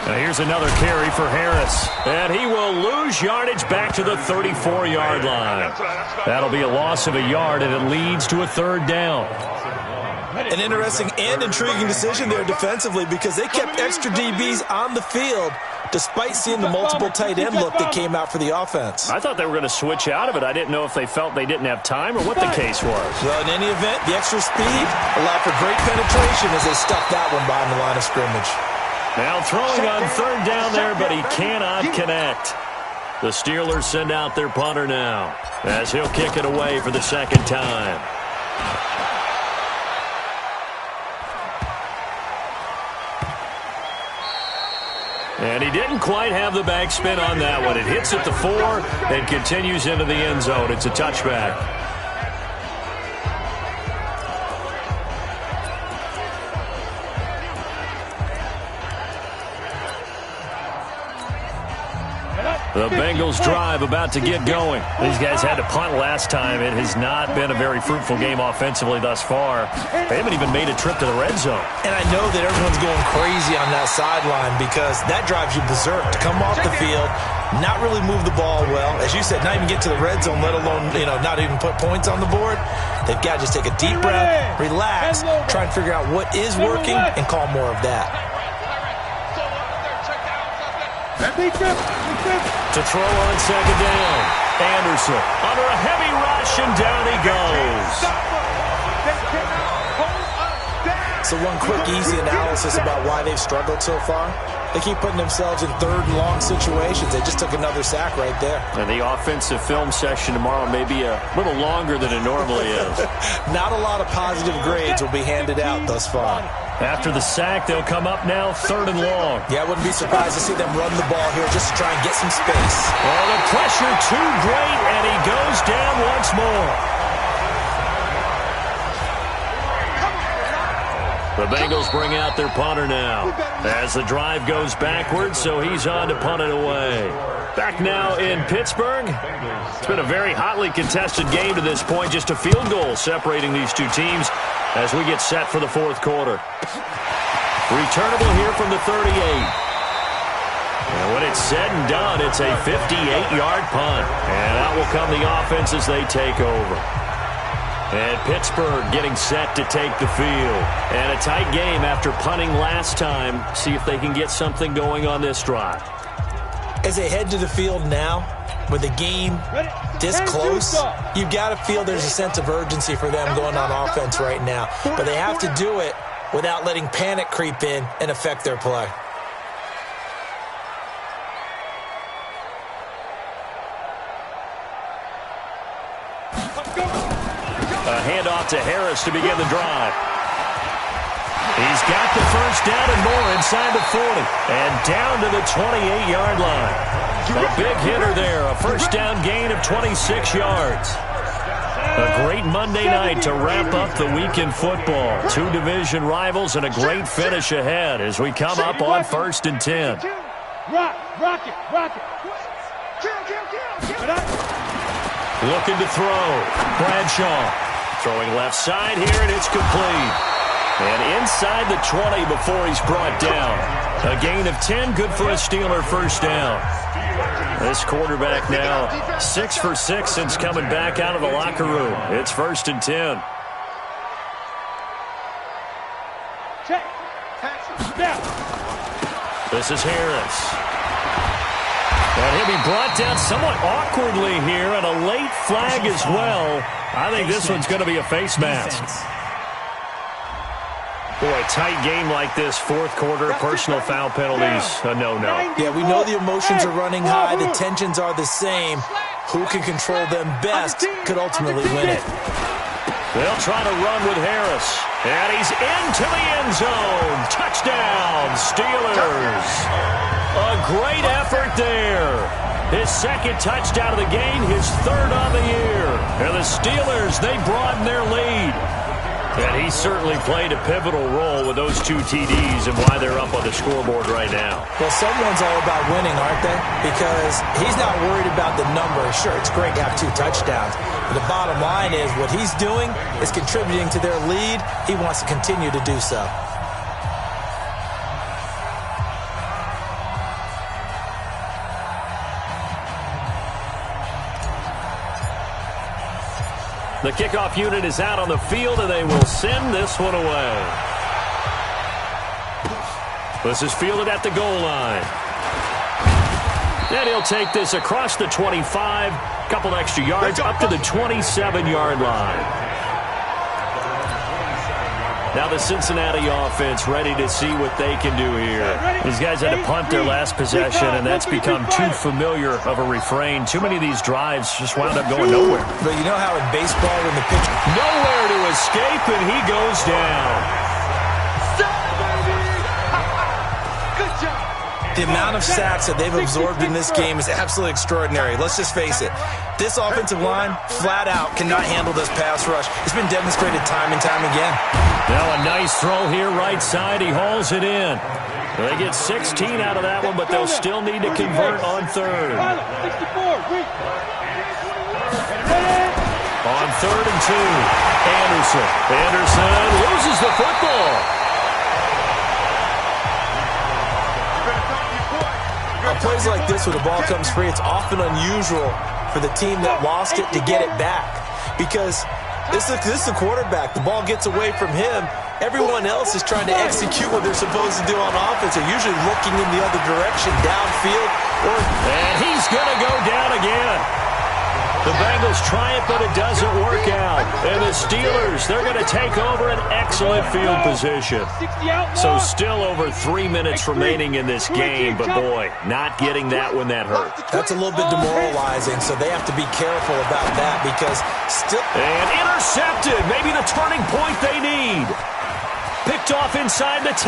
Now here's another carry for Harris. And he will lose yardage back to the 34-yard line. That'll be a loss of a yard, and it leads to a third down. An interesting and intriguing decision there defensively because they kept extra DBs on the field despite seeing the multiple tight end look that came out for the offense. I thought they were going to switch out of it. I didn't know if they felt they didn't have time or what the case was. Well, in any event, the extra speed allowed for great penetration as they stuffed that one behind the line of scrimmage. Now throwing on third down there, but he cannot connect. The Steelers send out their punter now as he'll kick it away for the second time. And he didn't quite have the backspin on that one. It hits at the 4 and continues into the end zone. It's a touchback. The Bengals drive about to get going. These guys had to punt last time. It has not been a very fruitful game offensively thus far. They haven't even made a trip to the red zone. And I know that everyone's going crazy on that sideline because that drives you berserk to come off the field, not really move the ball well. As you said, not even get to the red zone, let alone, not even put points on the board. They've got to just take a deep breath, relax, try and figure out what is working and call more of that. To throw on second down. Anderson under a heavy rush, and down he goes. So one quick, easy analysis about why they've struggled so far. They keep putting themselves in third and long situations. They just took another sack right there. And the offensive film session tomorrow may be a little longer than it normally is. Not a lot of positive grades will be handed out thus far. After the sack, they'll come up now third and long. Yeah, I wouldn't be surprised to see them run the ball here just to try and get some space. Oh, the pressure too great, and he goes down once more. The Bengals bring out their punter now as the drive goes backwards, so he's on to punt it away. Back now in Pittsburgh. It's been a very hotly contested game to this point. Just a field goal separating these two teams as we get set for the fourth quarter. Returnable here from the 38. And when it's said and done, it's a 58-yard punt. And out will come the offense as they take over. And Pittsburgh getting set to take the field. And a tight game after punting last time. See if they can get something going on this drive. As they head to the field now, with the game this close, you've got to feel there's a sense of urgency for them going on offense right now. But they have to do it without letting panic creep in and affect their play. A handoff to Harris to begin the drive. He's got the first down and more inside the 40. And down to the 28-yard line. A big hitter there. A first down gain of 26 yards. A great Monday night to wrap up the week in football. Two division rivals and a great finish ahead as we come up on 1st and 10. Rock it. Looking to throw. Bradshaw throwing left side here, and it's complete. And inside the 20 before he's brought down. A gain of 10, good for a Steeler first down. This quarterback now 6 for 6 since coming back out of the locker room. It's 1st and 10. This is Harris. And he'll be brought down somewhat awkwardly here, and a late flag as well. I think this one's going to be a face mask. Boy, a tight game like this, fourth quarter, personal foul penalties, a no-no. Yeah, we know the emotions are running high, the tensions are the same. Who can control them best could ultimately win it. They'll try to run with Harris. And he's into the end zone. Touchdown, Steelers. A great effort there. His second touchdown of the game, his third on the year. And the Steelers, they broaden their lead. And he certainly played a pivotal role with those two TDs and why they're up on the scoreboard right now. Well, someone's all about winning, aren't they? Because he's not worried about the number. Sure, it's great to have 2 touchdowns. But the bottom line is what he's doing is contributing to their lead. He wants to continue to do so. The kickoff unit is out on the field, and they will send this one away. This is fielded at the goal line. And he'll take this across the 25, couple extra yards, up to the 27-yard line. Now the Cincinnati offense ready to see what they can do here. These guys had to punt their last possession, and that's become too familiar of a refrain. Too many of these drives just wound up going nowhere. But you know how in baseball when the pitcher... Nowhere to escape, and he goes down. The amount of sacks that they've absorbed in this game is absolutely extraordinary. Let's just face it. This offensive line, flat out, cannot handle this pass rush. It's been demonstrated time and time again. Now a nice throw here right side. He hauls it in. They get 16 out of that one, but they'll still need to convert on third. On 3rd and 2, Anderson. Anderson loses the football. On plays like this where the ball comes free, it's often unusual for the team that lost it to get it back. Because this is the quarterback. The ball gets away from him. Everyone else is trying to execute what they're supposed to do on offense. They're usually looking in the other direction, downfield. And he's going to go down again. The Bengals try it, but it doesn't work out. And the Steelers, they're going to take over an excellent field position. So still over 3 minutes remaining in this game, but boy, not getting that one that hurt. That's a little bit demoralizing, so they have to be careful about that because still... And intercepted, maybe the turning point they need. Picked off inside the 10,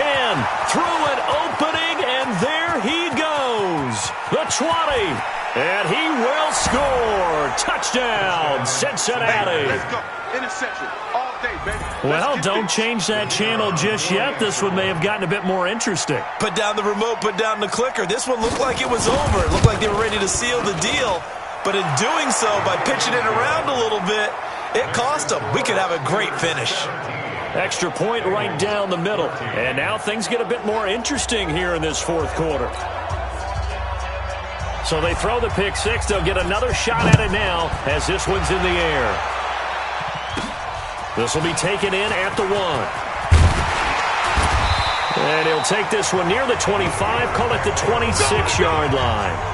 through an opening, and there he goes. The 20. And he will score. Touchdown, Cincinnati. Let's go. Interception all day, baby. Well, don't change that channel just yet. This one may have gotten a bit more interesting. Put down the remote, put down the clicker. This one looked like it was over. It looked like they were ready to seal the deal. But in doing so, by pitching it around a little bit, it cost them. We could have a great finish. Extra point right down the middle. And now things get a bit more interesting here in this fourth quarter. So they throw the pick six. They'll get another shot at it now as this one's in the air. This will be taken in at the 1. And he'll take this one near the 25, call it the 26-yard line.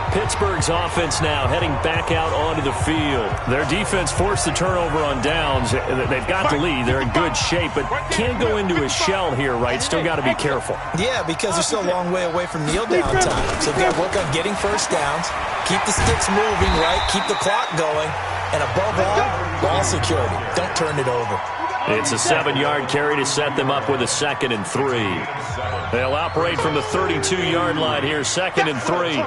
Pittsburgh's offense now heading back out onto the field. Their defense forced the turnover on downs. They've got the lead. They're in good shape, but can't go into a shell here, right? Still got to be careful. Yeah, because they're still a long way away from kneel down time. So they've got to work on getting first downs, keep the sticks moving, right? Keep the clock going, and above all, ball security. Don't turn it over. It's a 7-yard carry to set them up with a 2nd and 3. They'll operate from the 32-yard line here, 2nd and 3.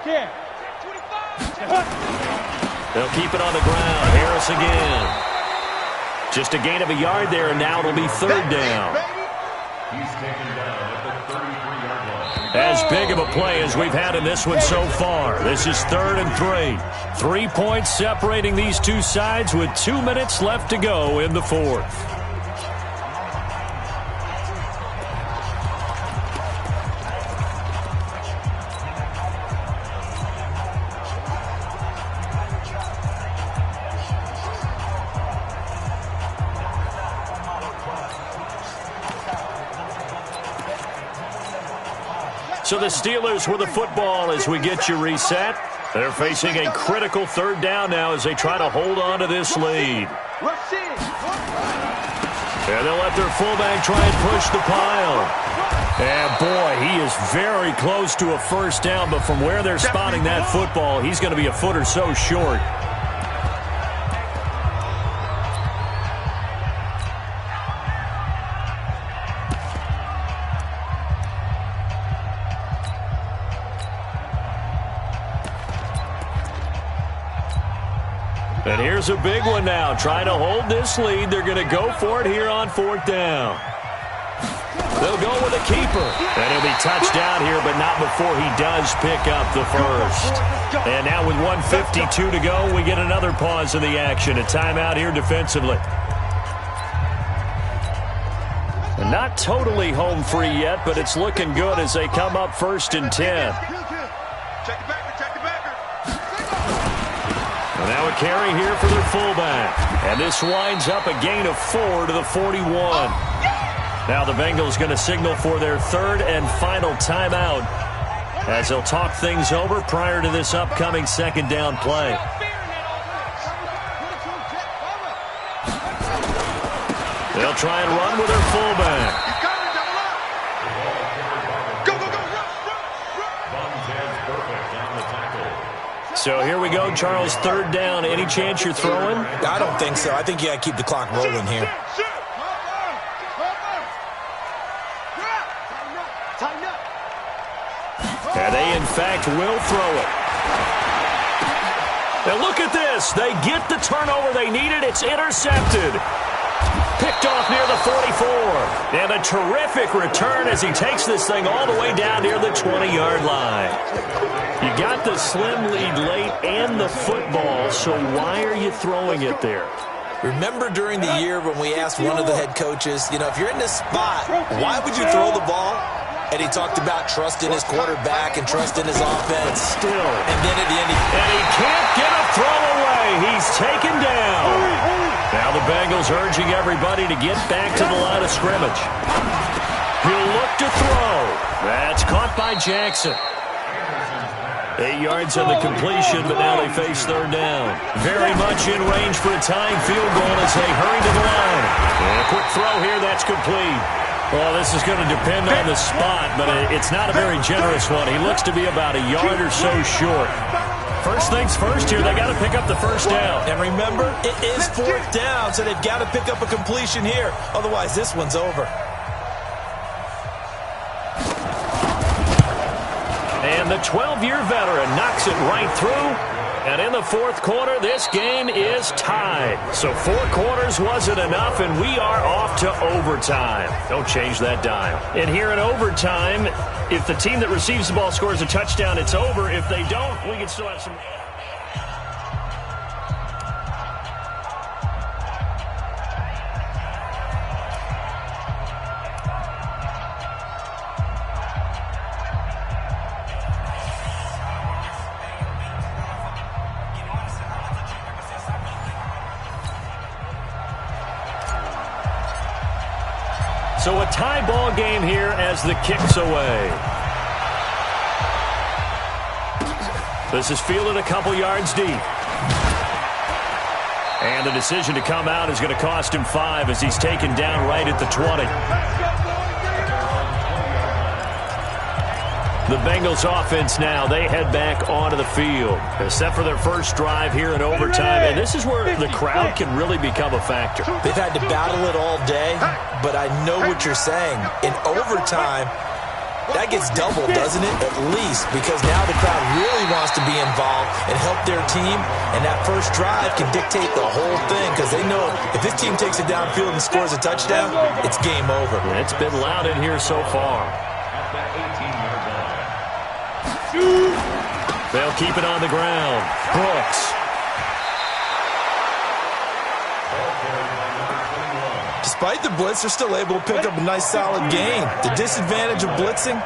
Can. They'll keep it on the ground. Harris again. Just a gain of a yard there, and now it'll be 3rd down. He's taken down at the 33-yard line. As big of a play as we've had in this one so far. This is 3rd and 3. 3 points separating these two sides with 2 minutes left to go in the fourth. So the Steelers with the football as we get you reset. They're facing a critical 3rd down now as they try to hold on to this lead. And they'll let their fullback try and push the pile. And boy, he is very close to a 1st down, but from where they're spotting that football, he's going to be a foot or so short. And here's a big one now. Trying to hold this lead. They're going to go for it here on 4th down. They'll go with a keeper. And he'll be touched down here, but not before he does pick up the first. And now with 1:52 to go, we get another pause in the action. A timeout here defensively. And not totally home free yet, but it's looking good as they come up 1st and 10. And now a carry here for their fullback. And this winds up a gain of 4 to the 41. Now the Bengals going to signal for their 3rd and final timeout as they'll talk things over prior to this upcoming 2nd down play. They'll try and run with their fullback. So here we go, Charles, 3rd down. Any chance you're throwing? I don't think so. I think you got to keep the clock rolling here. And they, in fact, will throw it. And look at this. They get the turnover they needed. It's intercepted. Picked off near the 44. And a terrific return as he takes this thing all the way down near the 20-yard line. You got the slim lead late and the football, so why are you throwing it there? Remember during the year when we asked one of the head coaches, you know, if you're in this spot, why would you throw the ball? And he talked about trust in his quarterback and trust in his offense. Still. And then at the end, and he can't get a throw away. He's taken down. Now the Bengals urging everybody to get back to the line of scrimmage. He'll look to throw. That's caught by Jackson. 8 yards on the completion, but now they face 3rd down. Very much in range for a tying field goal as they hurry to the line. And a quick throw here, that's complete. Well, this is going to depend on the spot, but it's not a very generous one. He looks to be about a yard or so short. First things first here, they got to pick up the 1st down. And remember, it is 4th down, so they've got to pick up a completion here. Otherwise, this one's over. And the 12-year veteran knocks it right through. And in the 4th quarter, this game is tied. So 4 quarters wasn't enough, and we are off to overtime. Don't change that dial. And here in overtime, if the team that receives the ball scores a touchdown, it's over. If they don't, we can still have some... So a tie ball game here as the kick's away. This is fielded a couple yards deep. And the decision to come out is going to cost him 5 as he's taken down right at the 20. The Bengals offense now, they head back onto the field. They're set for their first drive here in overtime, and this is where the crowd can really become a factor. They've had to battle it all day, but I know what you're saying. In overtime, that gets doubled, doesn't it? At least, because now the crowd really wants to be involved and help their team, and that first drive can dictate the whole thing because they know if this team takes it downfield and scores a touchdown, it's game over. Yeah, it's been loud in here so far. They'll keep it on the ground. Brooks. Despite the blitz, they're still able to pick up a nice solid gain. The disadvantage of blitzing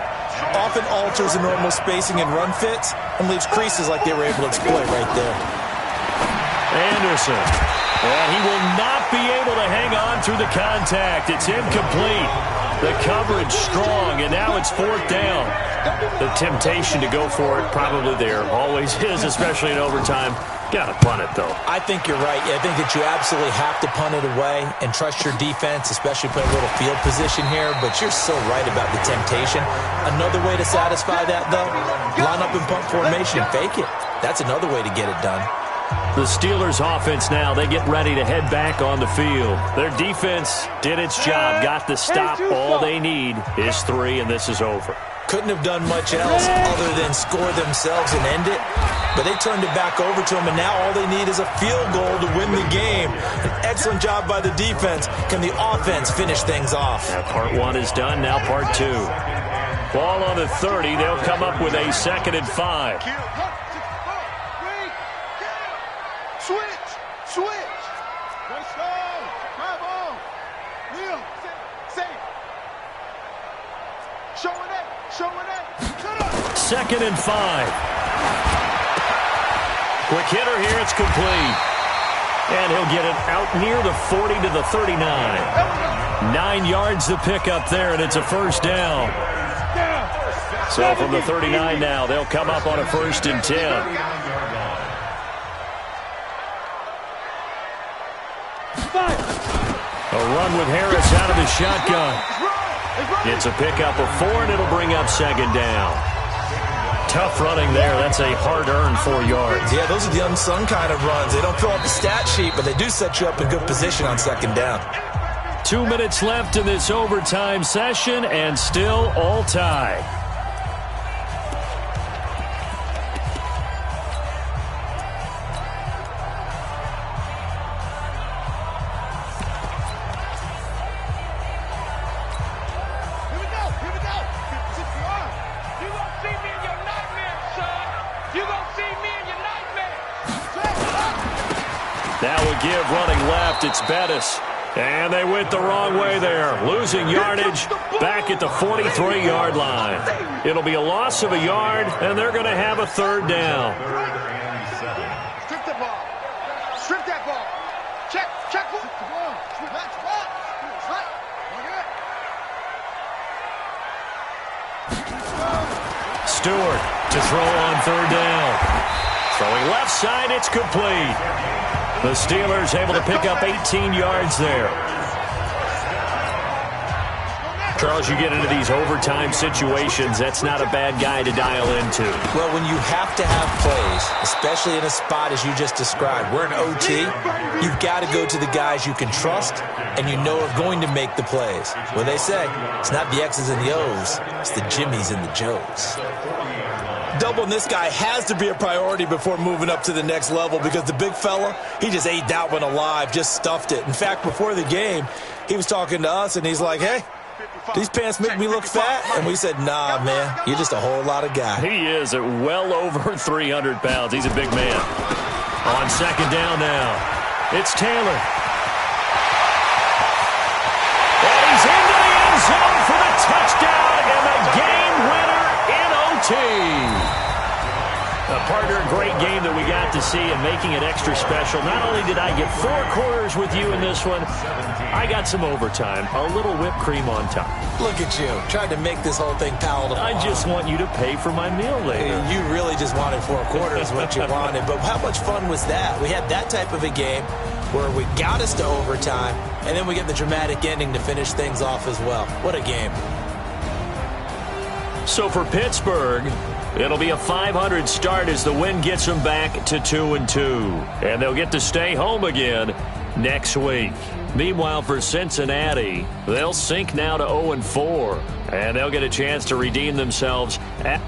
often alters the normal spacing and run fits and leaves creases like they were able to exploit right there. Anderson. And he will not be able to hang on through the contact. It's incomplete. The coverage strong, and now it's 4th down. The temptation to go for it probably there. Always is, especially in overtime. Got to punt it, though. I think you're right. I think that you absolutely have to punt it away and trust your defense, especially playing a little field position here. But you're so right about the temptation. Another way to satisfy that, though, line up in punt formation, fake it. That's another way to get it done. The Steelers offense now, they get ready to head back on the field. Their defense did its job, got the stop. All they need is 3, and this is over. couldn't have done much else other than score themselves and end it. But they turned it back over to them, and now all they need is a field goal to win the game. An excellent job by the defense. Can the offense finish things off? Part one is done, now part two. Ball on the 30. They'll come up with a 2nd and 5. Switch. Let's go. Come on. Leo, safe. Showing it. Shut up. 2nd and 5. Quick hitter here. It's complete. And he'll get it out near the 40 to the 39. 9 yards to pick up there, and it's a first down. So from the 39 now, they'll come up on a 1st and 10. A run with Harris out of the shotgun. It's a pickup of 4, and it'll bring up 2nd down. Tough running there. That's a hard-earned 4 yards. Yeah, those are the unsung kind of runs. They don't fill up the stat sheet, but they do set you up in good position on 2nd down. 2 minutes left in this overtime session, and still all tied. That would give running left. It's Bettis. And they went the wrong way there. Losing yardage back at the 43-yard line. It'll be a loss of a yard, and they're going to have a 3rd down. Strip the ball. Strip that ball. Check. The ball. Stewart to throw on 3rd down. Throwing left side, it's complete. The Steelers able to pick up 18 yards there. Charles, you get into these overtime situations, that's not a bad guy to dial into. Well, when you have to have plays, especially in a spot as you just described, we're in OT, you've got to go to the guys you can trust and you know are going to make the plays. Well, they say it's not the X's and the O's, it's the Jimmies and the Joes. Doubling this guy has to be a priority before moving up to the next level because the big fella, he just ate that one alive, just stuffed it. In fact, before the game, he was talking to us, and he's like, hey, these pants make me look fat? And we said, nah, man, you're just a whole lot of guy. He is at well over 300 pounds. He's a big man. On 2nd down now, it's Taylor. And he's into the end zone for the touchdown and the game winner in OT. A partner, a great game that we got to see and making it extra special. Not only did I get 4 quarters with you in this one, I got some overtime, a little whipped cream on top. Look at you, trying to make this whole thing palatable. I just want you to pay for my meal later. You really just wanted 4 quarters what you wanted, but how much fun was that? We had that type of a game where we got us to overtime, and then we get the dramatic ending to finish things off as well. What a game. So for Pittsburgh, it'll be a 500 start as the win gets them back to 2-2. And they'll get to stay home again next week. Meanwhile, for Cincinnati, they'll sink now to 0-4. And they'll get a chance to redeem themselves at